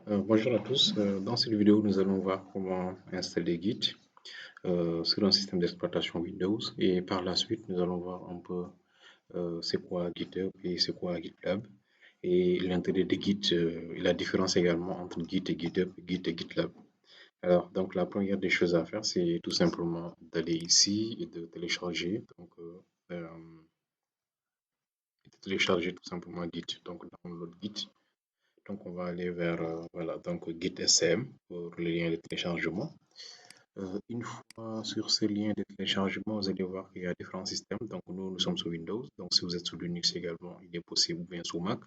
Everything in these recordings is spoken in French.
Bonjour à tous. Dans cette vidéo, nous allons voir comment installer Git sur un système d'exploitation Windows et par la suite, nous allons voir un peu c'est quoi GitHub et c'est quoi GitLab et l'intérêt de Git et la différence également entre Git et GitHub, Git et GitLab. Alors, donc la première des choses à faire, c'est tout simplement d'aller ici et de télécharger tout simplement Git. Donc, download Git. Donc, on va aller vers voilà, donc Git SCM pour le lien de téléchargement. Une fois sur ce lien de téléchargement, vous allez voir qu'il y a différents systèmes. Donc, nous sommes sur Windows. Donc, si vous êtes sous Linux également, il est possible, ou bien sous Mac,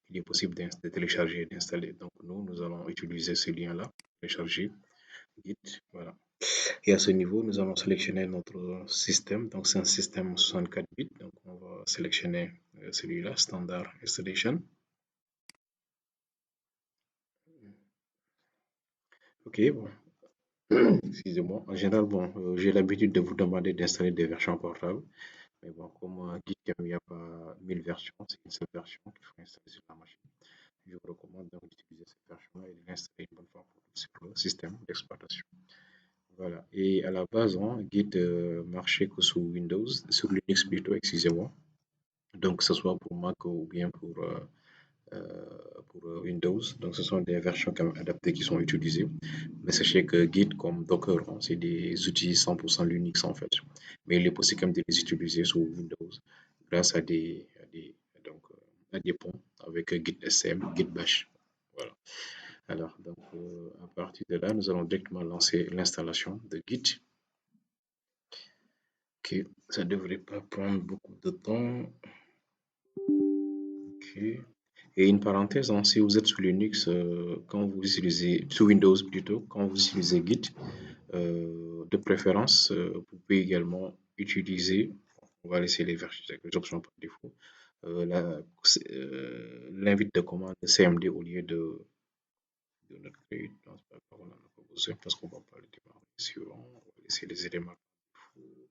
il est possible de télécharger et d'installer. Donc, nous allons utiliser ce lien-là, télécharger Git. Voilà. Et à ce niveau, nous allons sélectionner notre système. Donc, c'est un système 64 bits. Donc, on va sélectionner celui-là, Standard Installation. OK, bon. Excusez-moi. En général, bon, j'ai l'habitude de vous demander d'installer des versions portables. Mais bon, comme dit qu'il n'y a pas 1000 versions, c'est une seule version qu'il faut installer sur la machine. Je vous recommande donc d'utiliser cette version-là et de l'installer une bonne fois pour toutes sur le système d'exploitation. Voilà. Et à la base, hein, Git marchait que sous Windows, sur Linux plutôt, excusez-moi. Donc, que ce soit pour Mac ou bien pour Windows. Donc, ce sont des versions quand même adaptées qui sont utilisées. Mais sachez que Git comme Docker, hein, c'est des outils 100% Linux en fait. Mais il est possible quand même de les utiliser sous Windows grâce donc, à des ponts avec Git SM, Git Bash. Voilà. Alors, donc, à partir de là, nous allons directement lancer l'installation de Git. Ok, ça ne devrait pas prendre beaucoup de temps. Ok. Et une parenthèse, hein, si vous êtes sous Linux, quand vous utilisez, sous Windows plutôt, quand vous utilisez Git, de préférence, vous pouvez également utiliser, on va laisser les options par défaut, l'invite de commande CMD au lieu de notre créer. Non, c'est pas grave, on n'en a pas besoin parce qu'on va pas le démarrer. Suivant, on va laisser les éléments par défaut.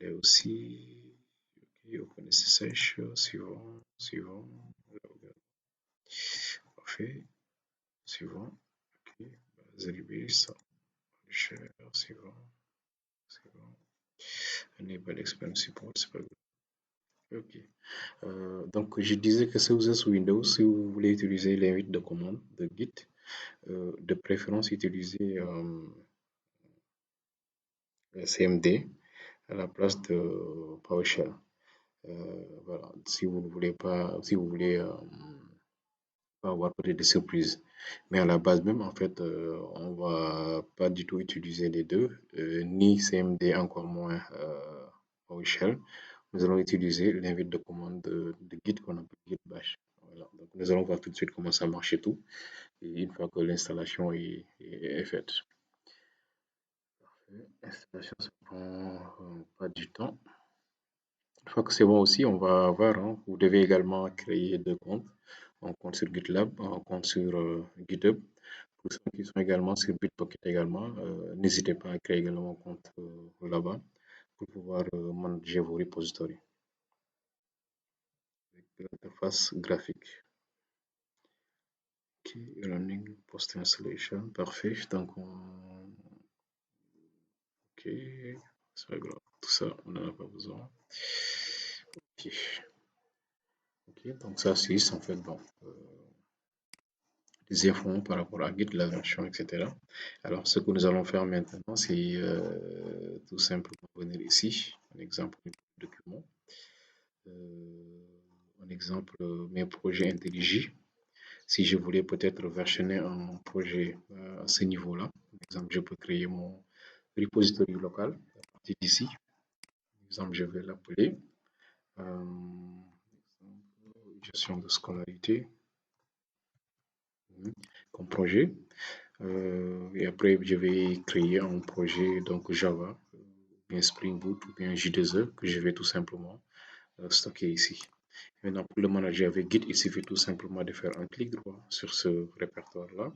Là aussi, ok, open SSH, suivant, parfait, suivant, ok, Zalibis, share, suivant, enable expand support, c'est pas grave. Ok. Donc, je disais que si vous êtes sous Windows, si vous voulez utiliser l'invite de commande de Git, de préférence utilisez CMD à la place de PowerShell. Voilà. Si vous ne voulez pas, si vous voulez pas avoir peut-être des surprises. Mais à la base même, en fait, on va pas du tout utiliser les deux, ni CMD, encore moins PowerShell. Nous allons utiliser l'invite de commande de Git qu'on appelle Git Bash. Voilà. Donc, nous allons voir tout de suite comment ça marche et tout. Et une fois que l'installation est faite. L'installation, ça prend pas du temps. Une fois que c'est bon aussi, on va voir, hein, vous devez également créer deux comptes. Un compte sur GitLab, un compte sur GitHub. Pour ceux qui sont également sur Bitbucket également, n'hésitez pas à créer également un compte là-bas pour pouvoir manager vos repositories avec l'interface graphique. Ok, running post installation, parfait. Donc, ok, c'est pas grave. Tout ça, on n'en a pas besoin. Ok, ok, donc ça, c'est en fait, bon, des infos par rapport à Git, la version, etc. Alors, ce que nous allons faire maintenant, c'est tout simplement venir ici, un exemple de document, un exemple mes projets IntelliJ. Si je voulais peut-être versionner un projet à ce niveau-là, par exemple, je peux créer mon repository local à partir d'ici. Par exemple, je vais l'appeler euh, gestion de scolarité comme projet. Et après, je vais créer un projet donc Java, bien Spring Boot ou bien J2E que je vais tout simplement stocker ici. Maintenant, pour le manager avec Git, il suffit tout simplement de faire un clic droit sur ce répertoire-là.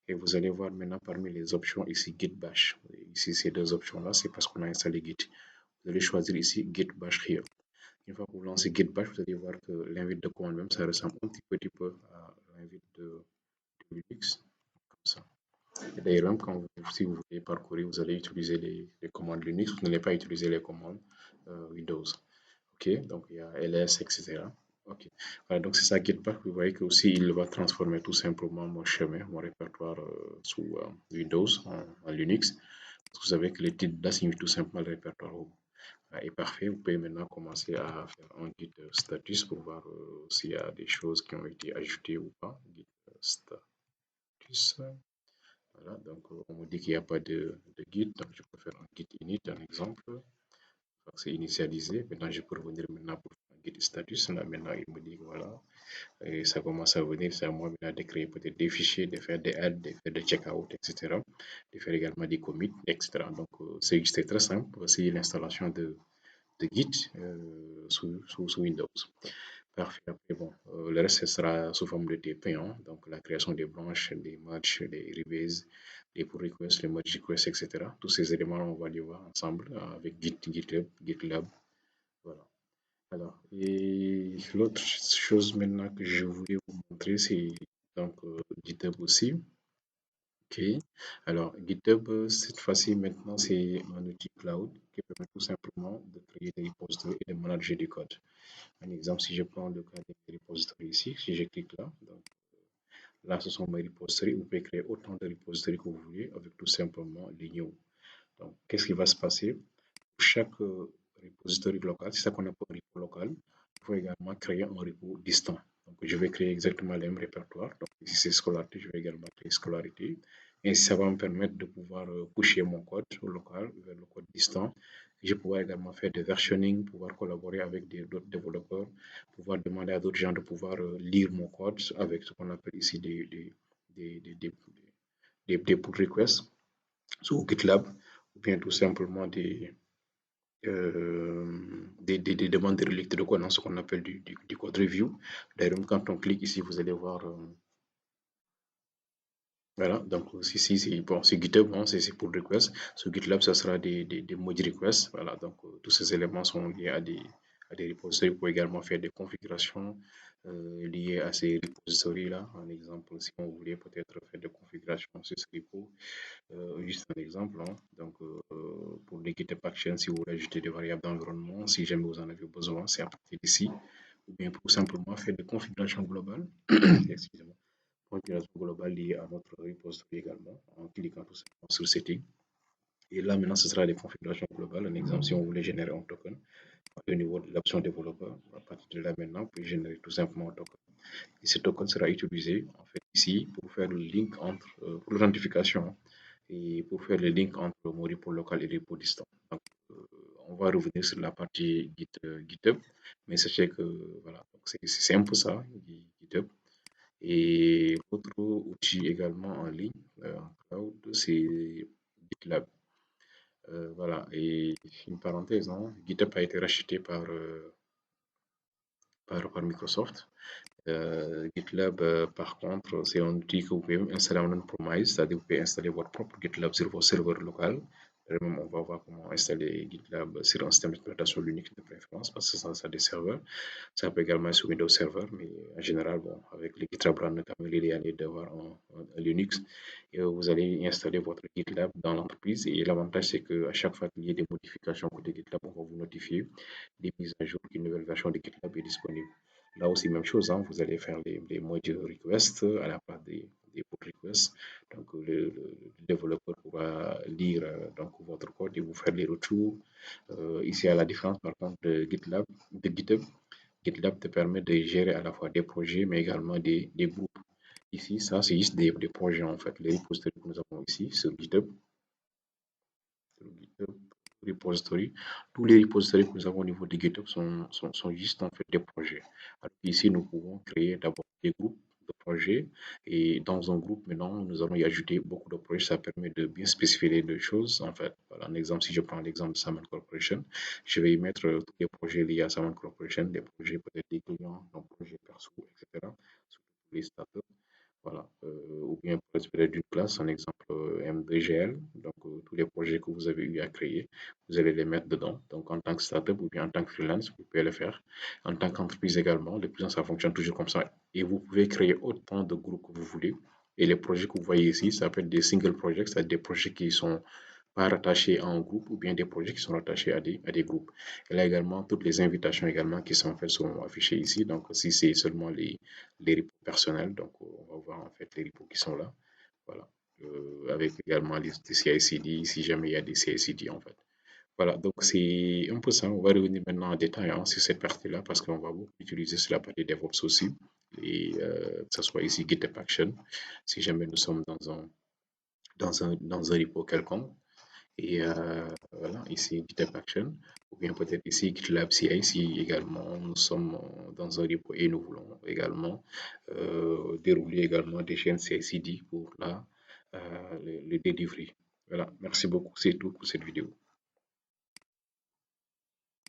Et vous allez voir maintenant parmi les options ici Git Bash. Ici, ces deux options-là, c'est parce qu'on a installé Git. Vous allez choisir ici Git Bash here. Une fois que vous lancez Git Bash, vous allez voir que l'invite de commande même, ça ressemble un petit peu à l'invite de D'ailleurs, même si vous voulez parcourir, vous allez utiliser les commandes Linux, vous n'allez pas utiliser les commandes Windows. OK, donc il y a ls, etc. OK, voilà, donc c'est ça Gitpack. Vous voyez que aussi il va transformer tout simplement mon chemin, mon répertoire sous Windows en Linux. Vous savez que le titre là signifie tout simplement le répertoire est parfait. Vous pouvez maintenant commencer à faire un git status pour voir s'il y a des choses qui ont été ajoutées ou pas. Git status. Voilà, donc on me dit qu'il n'y a pas de git, donc je peux faire un git init, un exemple. Donc, c'est initialisé. Maintenant, je peux revenir maintenant pour faire un git status. Là, maintenant, il me dit que voilà, et ça commence à venir. C'est à moi maintenant de créer peut-être des fichiers, de faire des adds, de faire des checkout, etc. De faire également des commits, etc. Donc, c'est très simple. Voici l'installation de Git sous Windows. Parfait. Après, bon, le reste, ce sera sous forme de TP, hein. Donc, la création des branches, des matchs, des rebase, les pull requests, les merge requests, etc. Tous ces éléments, on va les voir ensemble avec Git, GitHub, GitLab. Voilà. Alors, et l'autre chose maintenant que je voulais vous montrer, c'est donc GitHub aussi. OK. Alors, GitHub, cette fois-ci, maintenant, c'est un outil cloud qui permet tout simplement de créer des repositories et de manager du code. Un exemple, si je prends le cas des repositories ici, si je clique là, donc là, ce sont mes repositories. Vous pouvez créer autant de repositories que vous voulez avec tout simplement l'igno. Donc, qu'est-ce qui va se passer? Pour chaque repository local, c'est ça qu'on appelle un repo local, il faut également créer un repo distant. Donc, je vais créer exactement le même répertoire. Donc, ici, c'est scolarité, je vais également créer scolarité. Et ça va me permettre de pouvoir pusher mon code local vers le code distant. Je vais pouvoir également faire des versionning, pouvoir collaborer avec d'autres développeurs, pouvoir demander à d'autres gens de pouvoir lire mon code avec ce qu'on appelle ici des pull requests sur GitLab, ou bien tout simplement des demandes de relecture de code dans ce qu'on appelle du code review. D'ailleurs, quand on clique ici, vous allez voir, voilà, donc ici, c'est bon, GitHub, hein, c'est pour request. Sur GitLab, ça sera des merge requests. Voilà, donc tous ces éléments sont liés à des repositories. Vous pouvez également faire des configurations liées à ces repositories-là. Un exemple, si on voulait peut-être faire des configurations sur ce repo, juste un exemple, hein. Donc, pour les GitHub Actions, si vous voulez ajouter des variables d'environnement, si jamais vous en avez besoin, c'est à partir d'ici. Ou bien pour simplement faire des configurations globales, excusez-moi, configuration globale liée à notre repository également, en cliquant tout simplement sur Setting. Et là, maintenant, ce sera des configurations globales. Un exemple, si on voulait générer un token, au niveau de l'option développeur, à partir de là, maintenant, on peut générer tout simplement un token. Et ce token sera utilisé, en fait, ici, pour faire le link entre, pour l'identification et pour faire le link entre mon repo local et le repo distant. Donc, on va revenir sur la partie GitHub, mais sachez que voilà, c'est un peu ça, GitHub. Et autre outil également en ligne, en cloud, c'est GitLab. Voilà, et une parenthèse, hein, GitHub a été racheté par Microsoft. GitLab, par contre, c'est un outil que vous pouvez installer en on-premise, c'est-à-dire que vous pouvez installer votre propre GitLab sur vos serveurs locaux. Même, on va voir comment installer GitLab sur un système d'exploitation Linux de préférence, parce que ça a des serveurs. Ça peut également être sur Windows Server, mais en général, bon, avec le GitLab Run, notamment, l'idéal est d'avoir un Linux. Et vous allez installer votre GitLab dans l'entreprise. Et l'avantage, c'est qu'à chaque fois qu'il y a des modifications côté GitLab, on va vous notifier des mises à jour qu'une nouvelle version de GitLab est disponible. Là aussi, même chose, hein, vous allez faire les merge requests à la place des pull requests. Donc, le développeur pourra lire donc, votre code et vous faire les retours. Ici, à la différence, par contre, de GitHub, GitLab te permet de gérer à la fois des projets, mais également des groupes. Ici, ça, c'est juste des projets, en fait. Les repositories que nous avons ici sur GitHub repository. Tous les repositories que nous avons au niveau de GitHub sont juste en fait des projets. Alors ici, nous pouvons créer d'abord des groupes de projets et dans un groupe, maintenant, nous allons y ajouter beaucoup de projets. Ça permet de bien spécifier les deux choses. En fait, voilà, un exemple, si je prends l'exemple de Saman Corporation, je vais y mettre tous les projets liés à Saman Corporation, des projets peut-être des clients, donc projets perso, etc. Sur tous les startups. Voilà. Ou bien peut-être d'une classe, un exemple MDGL, donc tous les projets que vous avez eu à créer, vous allez les mettre dedans. Donc en tant que startup ou bien en tant que freelance, vous pouvez le faire. En tant qu'entreprise également, de plus en plus ça fonctionne toujours comme ça. Et vous pouvez créer autant de groupes que vous voulez Et les projets que vous voyez ici, ça peut être des single projects, c'est-à-dire des projets qui sont pas rattachés à un groupe ou bien des projets qui sont rattachés à des groupes. Et là également, toutes les invitations également qui sont faites sont affichées ici. Donc, si c'est seulement les repos personnels, donc on va voir en fait les repos qui sont là. Voilà. Avec également les CI/CD, si jamais il y a des CI/CD en fait. Voilà, donc c'est un peu ça. On va revenir maintenant en détail hein, sur cette partie-là parce qu'on va beaucoup utiliser sur la partie DevOps aussi. Et que ce soit ici GitHub Action, si jamais nous sommes dans un repo quelconque. Et voilà, ici GitHub Action, ou bien peut-être ici GitLab CI si également nous sommes dans un repo et nous voulons également dérouler également des chaînes CI/CD pour le delivery. Voilà, merci beaucoup, c'est tout pour cette vidéo.